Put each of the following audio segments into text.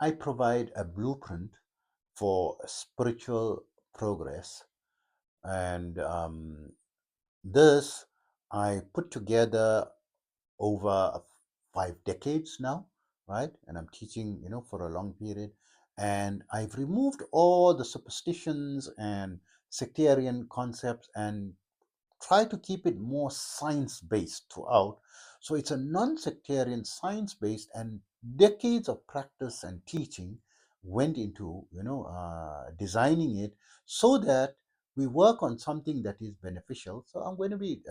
I provide a blueprint for spiritual progress, and this I put together over 5 decades now, right? And I'm teaching, for a long period. And I've removed all the superstitions and sectarian concepts and try to keep it more science based throughout. So it's a non sectarian, science based, and decades of practice and teaching went into designing it so that we work on something that is beneficial. So I'm going to be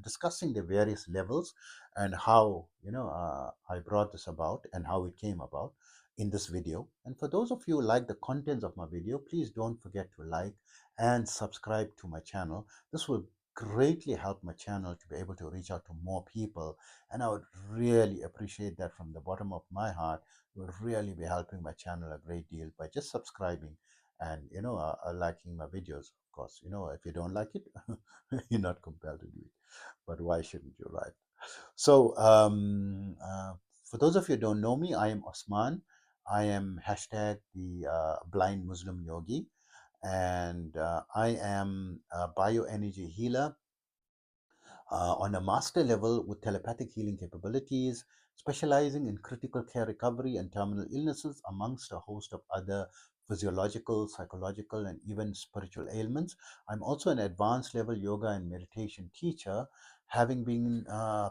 discussing the various levels and how I brought this about and how it came about in this video. And for those of you who like the contents of my video, please don't forget to like and subscribe to my channel. This will greatly help my channel to be able to reach out to more people, and I would really appreciate that from the bottom of my heart. You would really be helping my channel a great deal by just subscribing and liking my videos. Of course, if you don't like it, you're not compelled to do it, but why shouldn't you, right? So for those of you who don't know me, I am Osman. I am hashtag the blind Muslim yogi, and I am a bioenergy healer on a master level with telepathic healing capabilities, specializing in critical care recovery and terminal illnesses, amongst a host of other physiological, psychological, and even spiritual ailments. I'm also an advanced level yoga and meditation teacher, having been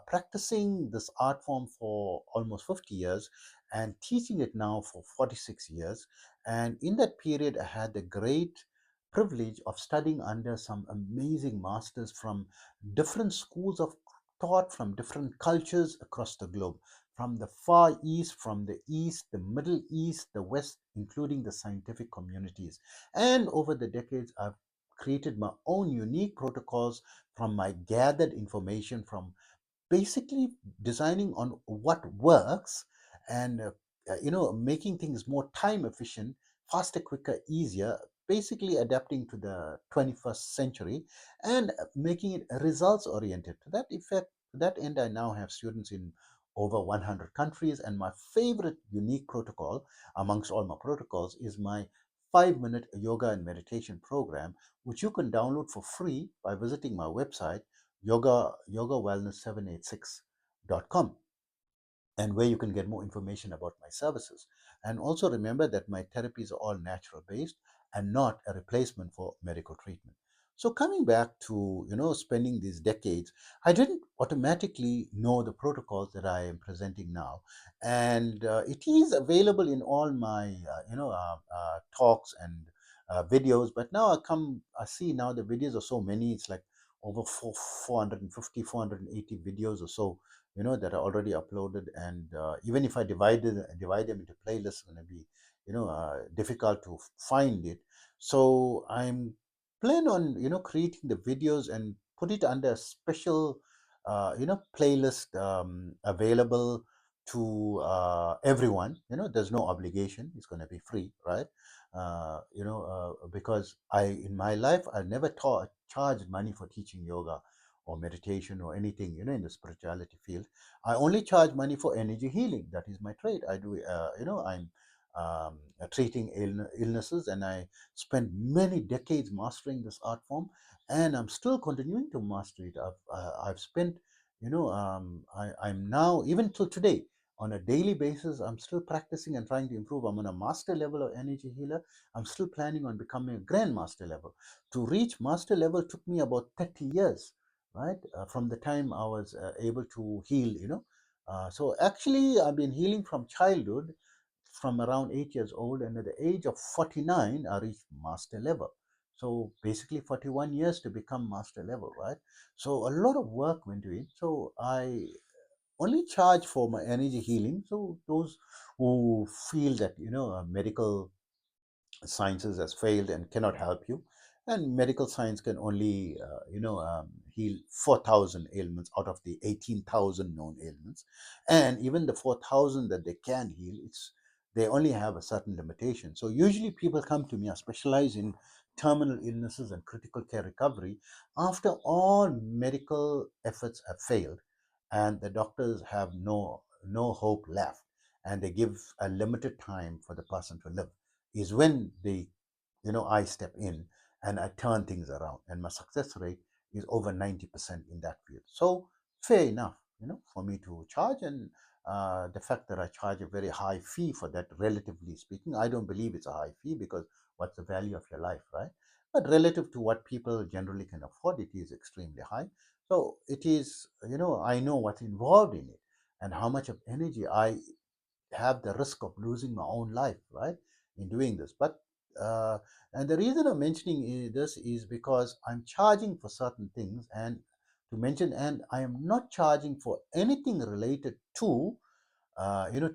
practicing this art form for almost 50 years and teaching it now for 46 years. And in that period, I had the great privilege of studying under some amazing masters from different schools of thought, from different cultures across the globe, from the far east, from the east, the middle east, the west, including the scientific communities. And over the decades, I've created my own unique protocols from my gathered information, from basically designing on what works and making things more time efficient, faster, quicker, easier, basically adapting to the 21st century and making it results oriented. To that effect, to that end, I now have students in over 100 countries, and my favorite unique protocol amongst all my protocols is my 5-minute yoga and meditation program, which you can download for free by visiting my website, yogawellness786.com, and where you can get more information about my services. And also remember that my therapies are all natural based and not a replacement for medical treatment. So coming back to spending these decades, I didn't automatically know the protocols that I am presenting now, and it is available in all my talks and videos. But now I see now the videos are so many. It's like over 450, 480 videos or so, that are already uploaded. And even if I divide them into playlists, it's going to be difficult to find it. So I'm plan on creating the videos and put it under a special playlist, available to everyone. There's no obligation, it's going to be free, right? Because I in my life I never charged money for teaching yoga or meditation or anything, in the spirituality field. I only charge money for energy healing. That is my trade. I do, I'm treating illnesses, and I spent many decades mastering this art form, and I'm still continuing to master it. I've spent, I'm now, even till today, on a daily basis, I'm still practicing and trying to improve. I'm on a master level of energy healer. I'm still planning on becoming a grandmaster level. To reach master level took me about 30 years, right? From the time I was able to heal, so actually, I've been healing from childhood, from around 8 years old, and at the age of 49, I reached master level. So basically, 41 years to become master level, right? So a lot of work went into it. So I only charge for my energy healing. So those who feel that medical sciences has failed and cannot help you, and medical science can only heal 4,000 ailments out of the 18,000 known ailments, and even the 4,000 that they can heal, they only have a certain limitation. So usually people come to me, I specialize in terminal illnesses and critical care recovery, after all medical efforts have failed and the doctors have no hope left, and they give a limited time for the person to live, is when I step in and I turn things around. And my success rate is over 90% in that field. So fair enough, for me to charge. And the fact that I charge a very high fee for that, relatively speaking, I don't believe it's a high fee, because what's the value of your life, right? But relative to what people generally can afford, it is extremely high. So it is, I know what's involved in it and how much of energy I have the risk of losing my own life, right, in doing this. But and the reason I'm mentioning this is because I'm charging for certain things, and to mention, and I am not charging for anything related to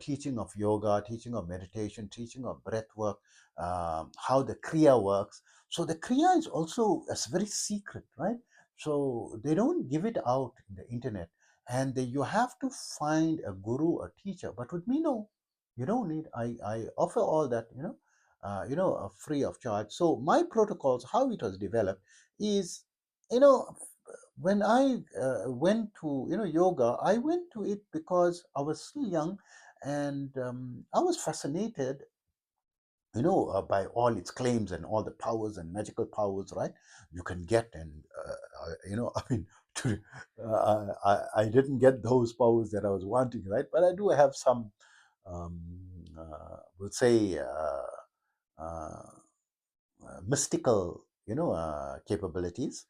teaching of yoga, teaching of meditation, teaching of breath work, how the kriya works. So the kriya is also very secret, right? So they don't give it out in the internet, and you have to find a guru, a teacher. But with me, no, you don't need. I offer all that, free of charge. So my protocols, how it was developed, is, you know, when I went to yoga, I went to it because I was still young, and I was fascinated, by all its claims and all the powers and magical powers, right? You can get, and I mean, to, I didn't get those powers that I was wanting, right? But I do have some, um, we'll say, uh, mystical, capabilities,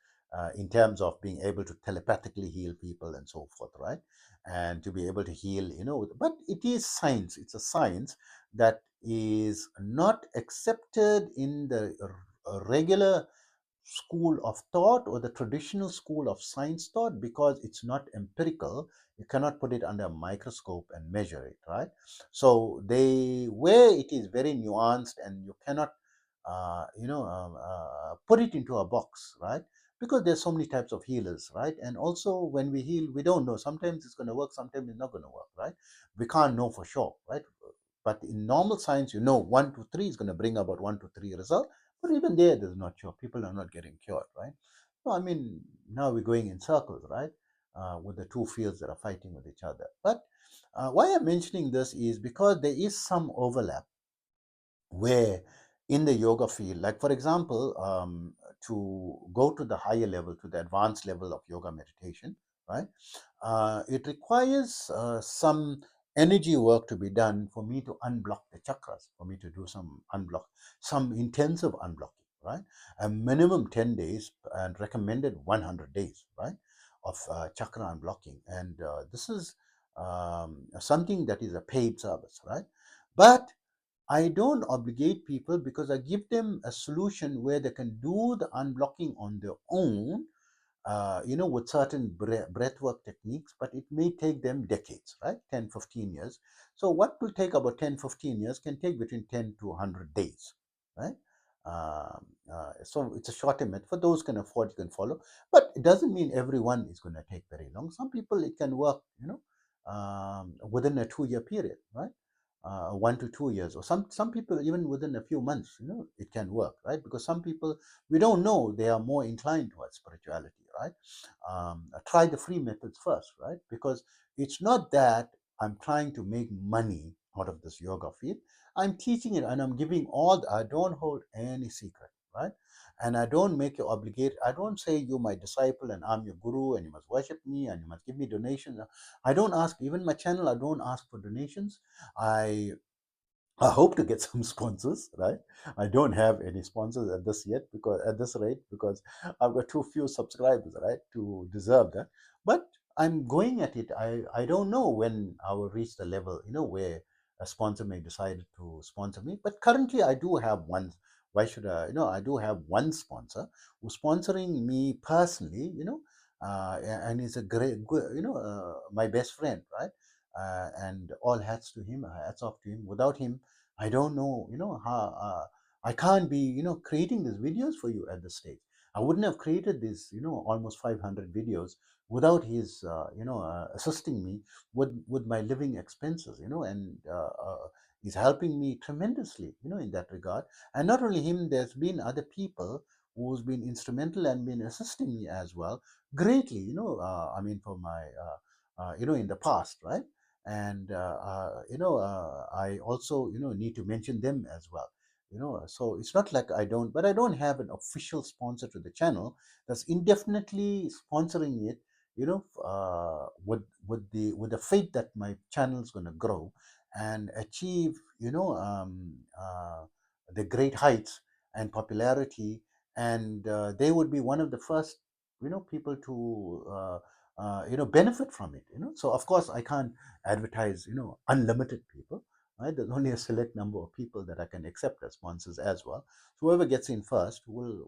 in terms of being able to telepathically heal people and so forth, right? And to be able to heal, but it is science. It's a science that is not accepted in the regular school of thought, or the traditional school of science thought, because it's not empirical. You cannot put it under a microscope and measure it, right? So they, where it is very nuanced, and you cannot put it into a box, right? Because there's so many types of healers, right? And also, when we heal, we don't know. Sometimes it's going to work, sometimes it's not going to work, right? We can't know for sure, right? But in normal science, 1 to 3 is going to bring about 1 to 3 result. But even there's not sure. People are not getting cured, right? So I mean, now we're going in circles, right? With the two fields that are fighting with each other. But why I'm mentioning this is because there is some overlap, where in the yoga field, like for example, to go to the higher level, to the advanced level of yoga meditation, right? It requires some energy work to be done for me to unblock the chakras, for me to do some intensive unblocking, right? A minimum 10 days and recommended 100 days, right, of chakra unblocking. And this is something that is a paid service, right? But I don't obligate people, because I give them a solution where they can do the unblocking on their own, with certain breathwork techniques, but it may take them decades, right? 10, 15 years. So what will take about 10, 15 years can take between 10 to 100 days, right? So it's a shorter method. For those who can afford, you can follow. But it doesn't mean everyone is going to take very long. Some people, it can work, within a 2 year period, right? 1 to 2 years, or some people even within a few months, it can work, right? Because some people, we don't know, they are more inclined towards spirituality, right? Try the free methods first, right? Because it's not that I'm trying to make money out of this yoga field. I'm teaching it, and I'm giving I don't hold any secret, right? And I don't make you obligate. I don't say you're my disciple and I'm your guru and you must worship me and you must give me donations. I don't ask, even my channel, I don't ask for donations. I I hope to get some sponsors, right? I don't have any sponsors at this yet, because at this rate, because I've got too few subscribers, right, to deserve that. But I'm going at it. I don't know when I will reach the level, where a sponsor may decide to sponsor me. But currently, I do have one. Why should I? I do have one sponsor who's sponsoring me personally, and he's a great, good, my best friend, right? And all hats to him, hats off to him. Without him, I don't know, how I can't be, creating these videos for you at this stage. I wouldn't have created these, almost 500 videos without his, assisting me with my living expenses, and he's helping me tremendously, in that regard. And not only him, there's been other people who's been instrumental and been assisting me as well, greatly, I mean, for my, in the past, right? and I also need to mention them as well. So it's not like I don't, but I don't have an official sponsor to the channel that's indefinitely sponsoring it, with the faith that my channel is going to grow and achieve the great heights and popularity, and they would be one of the first people to benefit from it. So of course I can't advertise unlimited people, right? There's only a select number of people that I can accept as sponsors as well. So whoever gets in first will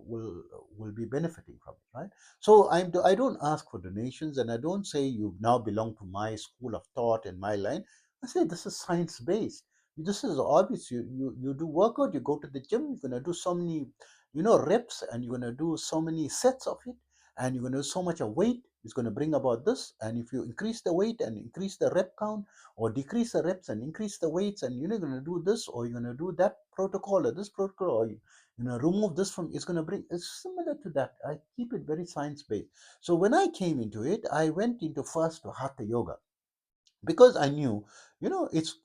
be benefiting from it, right? So I don't ask for donations, and I don't say you now belong to my school of thought and my line. I say this is science based. This is obvious. You do workout, you go to the gym, you're gonna do so many reps, and you're gonna do so many sets of it, and you're gonna do so much of weight. It's going to bring about this, and if you increase the weight and increase the rep count, or decrease the reps and increase the weights, and you're going to do this, or you're going to do that protocol or this protocol, or remove this from, it's going to bring, it's similar to that. I keep it very science based. So when I came into it, I went into first to hatha yoga, because I knew, it's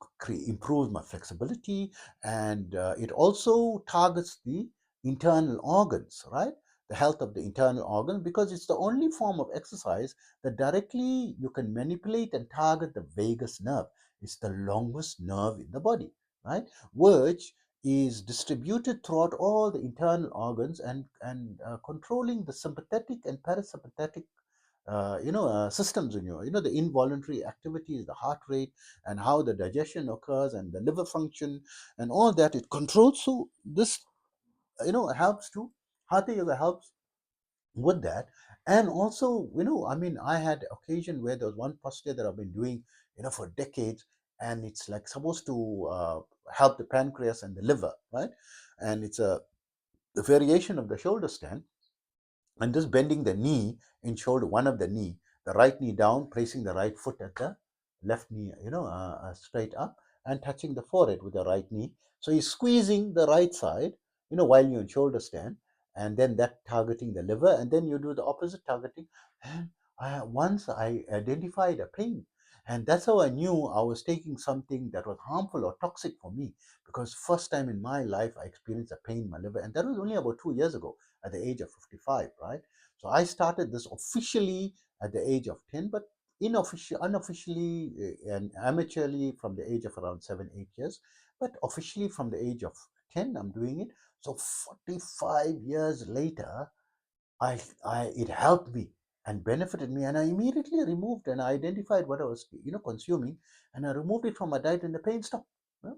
improves my flexibility, and it also targets the internal organs, right? The health of the internal organs, because it's the only form of exercise that directly you can manipulate and target the vagus nerve. It's the longest nerve in the body, right? Which is distributed throughout all the internal organs, and controlling the sympathetic and parasympathetic systems in you, the involuntary activities, the heart rate, and how the digestion occurs, and the liver function, and all that it controls. So this helps to, hatha yoga helps with that. And also, I mean, I had occasion where there was one posture that I've been doing for decades, and it's like supposed to help the pancreas and the liver, right? And it's a the variation of the shoulder stand, and just bending the knee in shoulder, one of the knee, the right knee down, placing the right foot at the left knee, straight up, and touching the forehead with the right knee. So you're squeezing the right side, while you're in shoulder stand, and then that targeting the liver, and then you do the opposite targeting. And once I identified a pain, and that's how I knew I was taking something that was harmful or toxic for me, because first time in my life I experienced a pain in my liver, and that was only about 2 years ago at the age of 55, right? So I started this officially at the age of 10, but unofficially and amateurly from the age of around 7, 8 years, but officially from the age of 10, I'm doing it. So 45 years later, it helped me and benefited me, and I immediately removed and I identified what I was consuming, and I removed it from my diet, and the pain stopped. You know?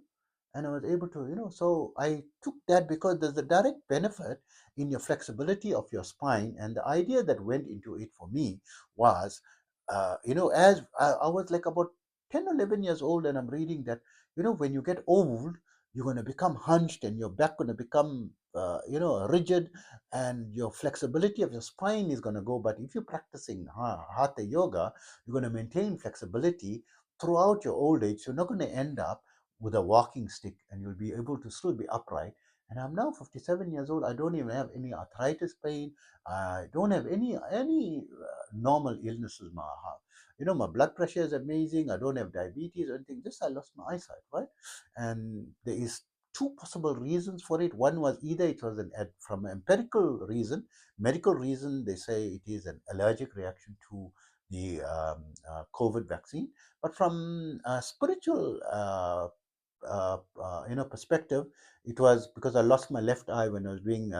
And I was able to, so I took that because there's a direct benefit in your flexibility of your spine. And the idea that went into it for me was, as I was like about 10 or 11 years old, and I'm reading that, when you get old, you're going to become hunched, and your back going to become, rigid, and your flexibility of your spine is going to go. But if you're practicing hatha yoga, you're going to maintain flexibility throughout your old age. So you're not going to end up with a walking stick, and you'll be able to still be upright. And I'm now 57 years old. I don't even have any arthritis pain. I don't have any normal illnesses. My blood pressure is amazing. I don't have diabetes or anything. Just I lost my eyesight, right? And there is two possible reasons for it. One was either it was from an empirical reason, medical reason. They say it is an allergic reaction to the COVID vaccine. But from a spiritual perspective, it was because I lost my left eye when I was doing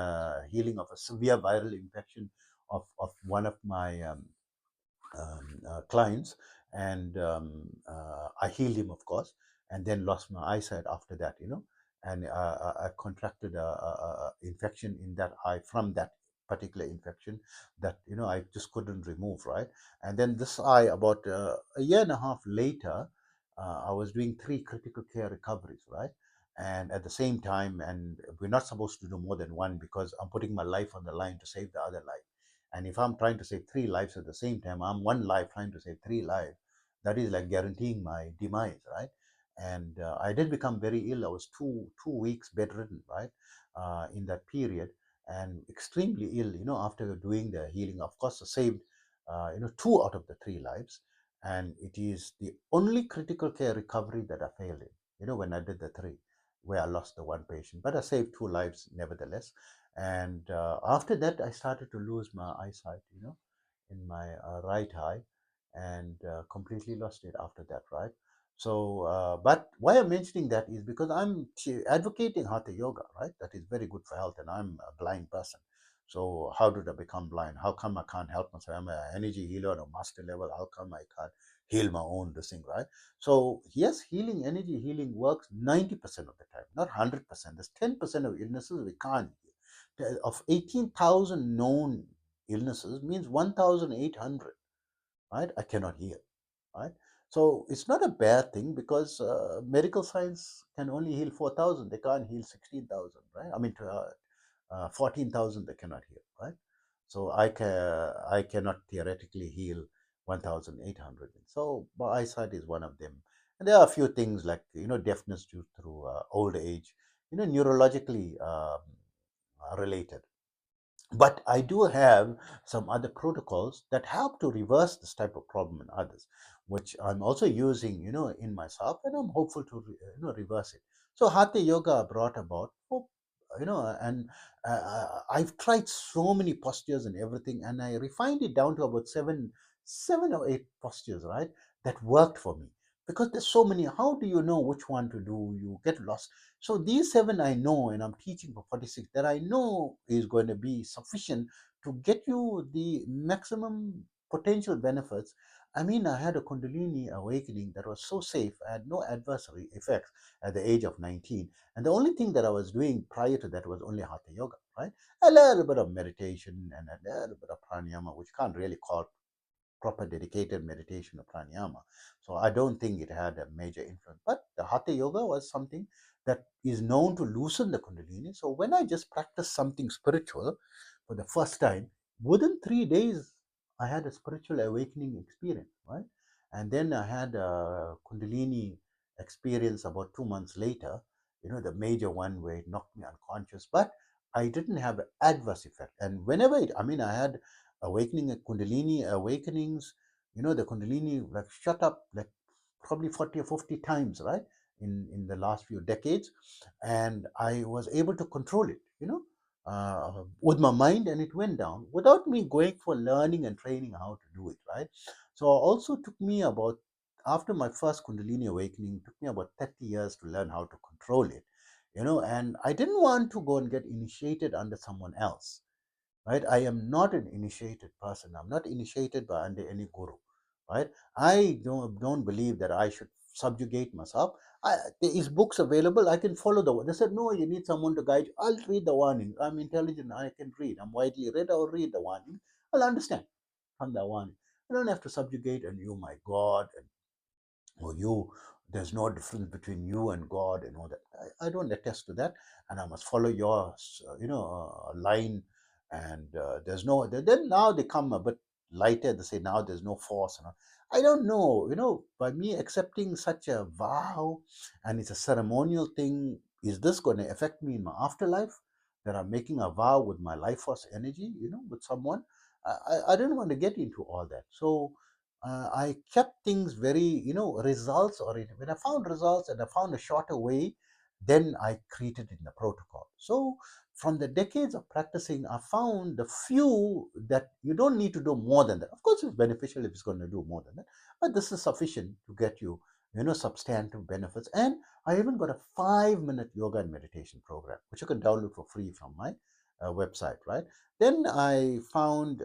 healing of a severe viral infection of one of my clients, and I healed him, of course, and then lost my eyesight after that, and I contracted a infection in that eye from that particular infection that I just couldn't remove, right? And then this eye, about a year and a half later, I was doing 3 critical care recoveries, right? And at the same time, and we're not supposed to do more than one, because I'm putting my life on the line to save the other life. And if I'm trying to save 3 lives at the same time, I'm one life trying to save 3 lives. That is like guaranteeing my demise, right? And I did become very ill. I was two weeks bedridden, right, in that period, and extremely ill. After doing the healing, of course, I saved, 2 out of the 3 lives, and it is the only critical care recovery that I failed in. When I did the three, where I lost the one patient, but I saved two lives nevertheless. And after that, I started to lose my eyesight, in my right eye, and completely lost it after that, right? So, but why I'm mentioning that is because I'm advocating hatha yoga, right? That is very good for health, and I'm a blind person. So, how did I become blind? How come I can't help myself? I'm an energy healer on a master level. How come I can't heal my own this thing, right? So, yes, energy healing works 90% of the time, not 100%. There's 10% of illnesses we can't heal. Of 18,000 known illnesses, means 1,800, right? I cannot heal, right? So it's not a bad thing, because medical science can only heal 4,000. They can't heal 16,000, right? I mean, 14,000 they cannot heal, right? So I cannot theoretically heal 1,800. So my eyesight is one of them. And there are a few things like, deafness due through old age, neurologically related. But I do have some other protocols that help to reverse this type of problem in others, which I'm also using, in myself, and I'm hopeful to, reverse it. So Hatha Yoga brought about, and I've tried so many postures and everything, and I refined it down to about seven or eight postures, right? That worked for me, because there's so many. How do you know which one to do? You get lost. So these seven I know, and I'm teaching for 46, that I know is going to be sufficient to get you the maximum potential benefits. I mean, I had a Kundalini awakening that was so safe. I had no adverse effects at the age of 19. And the only thing that I was doing prior to that was only Hatha Yoga, right? A little bit of meditation and a little bit of pranayama, which can't really call proper dedicated meditation of pranayama. So I don't think it had a major influence. But the Hatha Yoga was something that is known to loosen the Kundalini. So when I just practiced something spiritual for the first time, within 3 days, I had a spiritual awakening experience, right? And then I had a Kundalini experience about 2 months later, the major one where it knocked me unconscious. But I didn't have an adverse effect. And whenever I had Kundalini awakenings, the Kundalini like shut up like probably 40 or 50 times, right? In the last few decades. And I was able to control it, with my mind, and it went down without me going for learning and training how to do it, right? So also took me about, after my first Kundalini awakening, took me about 30 years to learn how to control it, and I didn't want to go and get initiated under someone else, right? I am not an initiated person. I'm not initiated by under any guru, right? I don't believe that I should subjugate myself. There is books available. I can follow the. They said no, you need someone to guide you. I'll read the warning. I'm intelligent. I can read. I'm widely read. I'll read the warning. I'll understand from the warning. I don't have to subjugate and you, my God, and or you, there's no difference between you and God and all that. I don't attest to that, and I must follow your line. And there's no, then now they come a bit lighter. They say now there's no force and all. I don't know, by me accepting such a vow, and it's a ceremonial thing, is this going to affect me in my afterlife, that I'm making a vow with my life force energy, with someone? I don't want to get into all that. So I kept things very, results oriented. When I found results and I found a shorter way, then I created in the protocol. So from the decades of practicing, I found the few that you don't need to do more than that. Of course, it's beneficial if it's going to do more than that, but this is sufficient to get you, substantive benefits. And I even got a 5-minute yoga and meditation program, which you can download for free from my website, right? Then I found,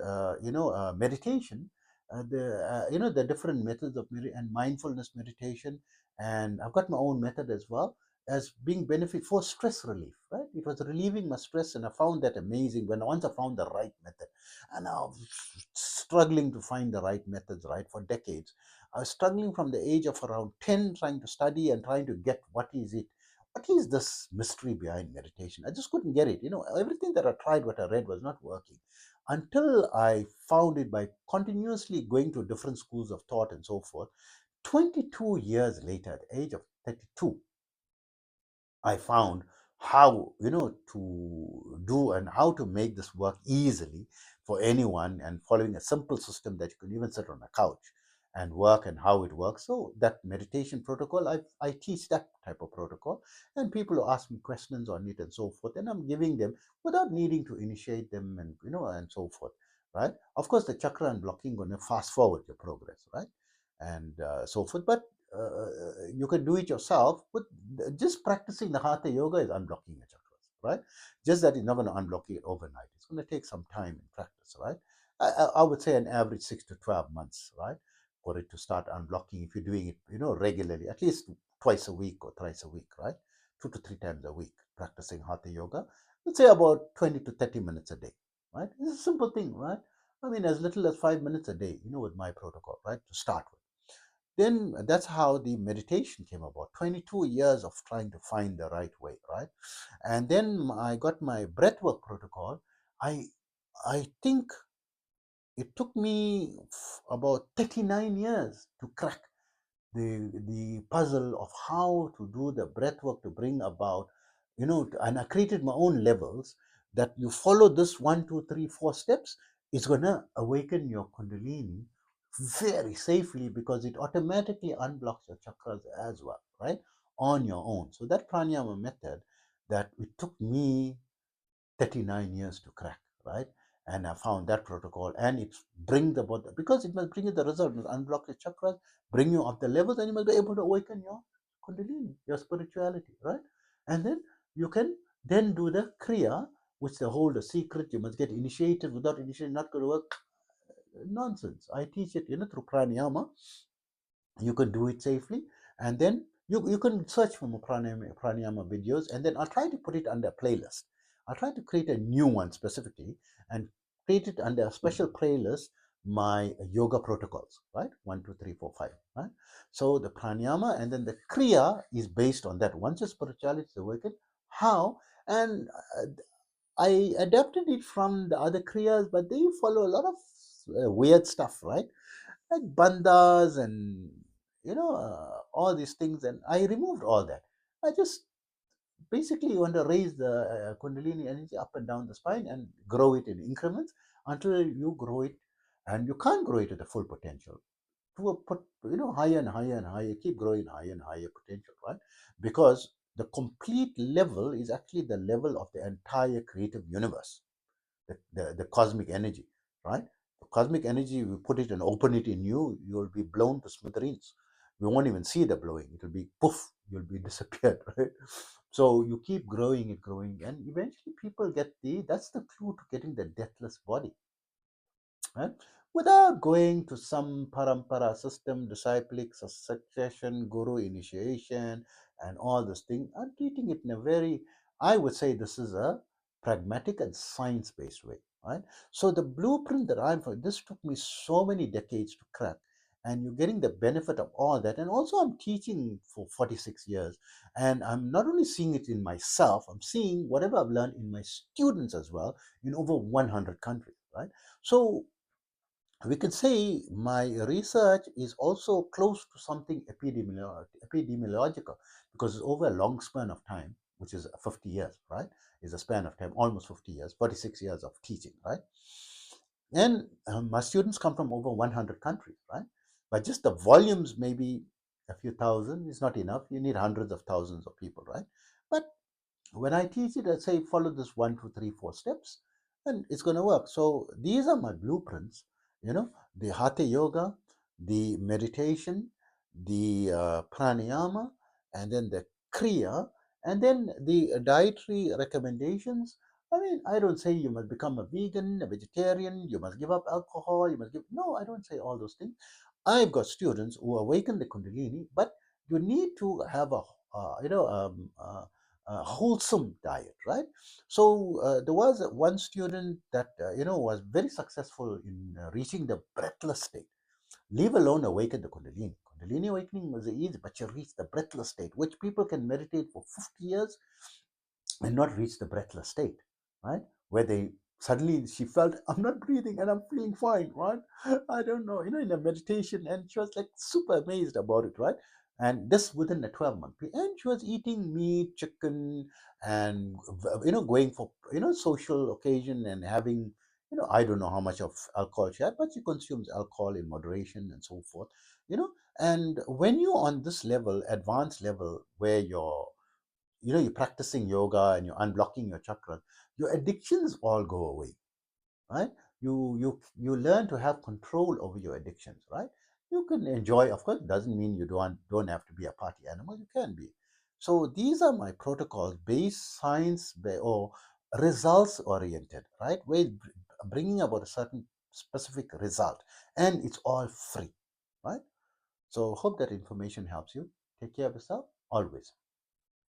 meditation, the different methods of and mindfulness meditation, and I've got my own method as well, as being benefit for stress relief, right? It was relieving my stress, and I found that amazing when once I found the right method. And I was struggling to find the right methods, right, for decades. I was struggling from the age of around 10, trying to study and trying to get what is this mystery behind meditation. I just couldn't get it. Everything that I tried, what I read, was not working, until I found it by continuously going to different schools of thought and so forth. 22 years later, at the age of 32, I found how, to do and how to make this work easily for anyone, and following a simple system that you can even sit on a couch. and work and how it works. So that meditation protocol, I teach that type of protocol, and people ask me questions on it and so forth, and I'm giving them without needing to initiate them, and and so forth, right? Of course, the chakra unblocking going to fast forward your progress, right? And so forth. But you can do it yourself. But just practicing the hatha yoga is unblocking your chakras, right? Just that it's not going to unblock it overnight. It's going to take some time in practice, right? I would say an average 6 to 12 months, right, for it to start unblocking. If you're doing it, regularly, at least twice a week or thrice a week, right? 2 to 3 times a week, practicing hatha yoga. Let's say about 20 to 30 minutes a day, right? It's a simple thing, right? I mean, as little as 5 minutes a day, with my protocol, right, to start with. Then that's how the meditation came about. 22 years of trying to find the right way, right? And then I got my breathwork protocol. I think it took me about 39 years to crack the puzzle of how to do the breath work to bring about, and I created my own levels that you follow this 1, 2, 3, 4 steps. It's gonna awaken your kundalini very safely because it automatically unblocks your chakras as well, right? On your own. So that pranayama method that it took me 39 years to crack, right? And I found that protocol, and it brings about, because it must bring you the result, it must unblock your chakras, bring you up the levels, and you must be able to awaken your kundalini, your spirituality, right? And then you can then do the kriya, which they hold a secret. You must get initiated. Without initiation, not going to work. Nonsense. I teach it, through pranayama. You can do it safely, and then you can search for more pranayama videos, and then I'll try to put it under a playlist. I'll try to create a new one specifically and create it under a special playlist, my yoga protocols, right? 1, 2, 3, 4, 5, right? So the pranayama and then the kriya is based on that. Once your spirituality is awakened, how? And I adapted it from the other kriyas, but they follow a lot of weird stuff, right? Like bandas and all these things, and I removed all that. I just basically want to raise the kundalini energy up and down the spine and grow it in increments until you grow it, and you can't grow it to the full potential, to a put higher and higher and higher, keep growing higher and higher potential, right? Because the complete level is actually the level of the entire creative universe, the cosmic energy, right? The cosmic energy, you put it and open it in you, you'll be blown to smithereens. You won't even see the blowing. It'll be poof, you'll be disappeared, right? So you keep growing it, growing, and eventually people get that's the clue to getting the deathless body, right? Without going to some parampara system, disciplic succession, guru initiation, and all this thing. I'm treating it in a very, I would say this is a pragmatic and science based way, right? So the blueprint that I'm for, this took me so many decades to crack. And you're getting the benefit of all that. And also, I'm teaching for 46 years. And I'm not only seeing it in myself, I'm seeing whatever I've learned in my students as well in over 100 countries, right? So we can say my research is also close to something epidemiological, because it's over a long span of time, which is 50 years, right? Is a span of time, almost 50 years, 46 years of teaching, right? And my students come from over 100 countries, right? But just the volumes, maybe a few thousand is not enough. You need hundreds of thousands of people, right? But when I teach it, I say follow this 1, 2, 3, 4 steps, and it's going to work. So these are my blueprints. The hatha yoga, the meditation, the pranayama, and then the kriya, and then the dietary recommendations. I mean, I don't say you must become a vegan, a vegetarian, you must give up alcohol, you must give. No, I don't say all those things. I've got students who awaken the kundalini, but you need to have a wholesome diet, right? So there was one student that was very successful in reaching the breathless state. Leave alone awaken the kundalini. Kundalini awakening was easy, but you reach the breathless state, which people can meditate for 50 years and not reach the breathless state, right? Where they suddenly she felt, I'm not breathing and I'm feeling fine, right? I don't know, in a meditation, and she was like super amazed about it, right? And this within a 12-month period, and she was eating meat, chicken, and going for social occasion and having I don't know how much of alcohol she had, but she consumes alcohol in moderation and so forth. And when you're on this level, advanced level, where you're practicing yoga and you're unblocking your chakras, your addictions all go away, right? You learn to have control over your addictions, right? You can enjoy, of course, doesn't mean you don't have to be a party animal. You can be. So these are my protocols, based science or results oriented, right? Where bringing about a certain specific result, and it's all free, right? So hope that information helps you. Take care of yourself always.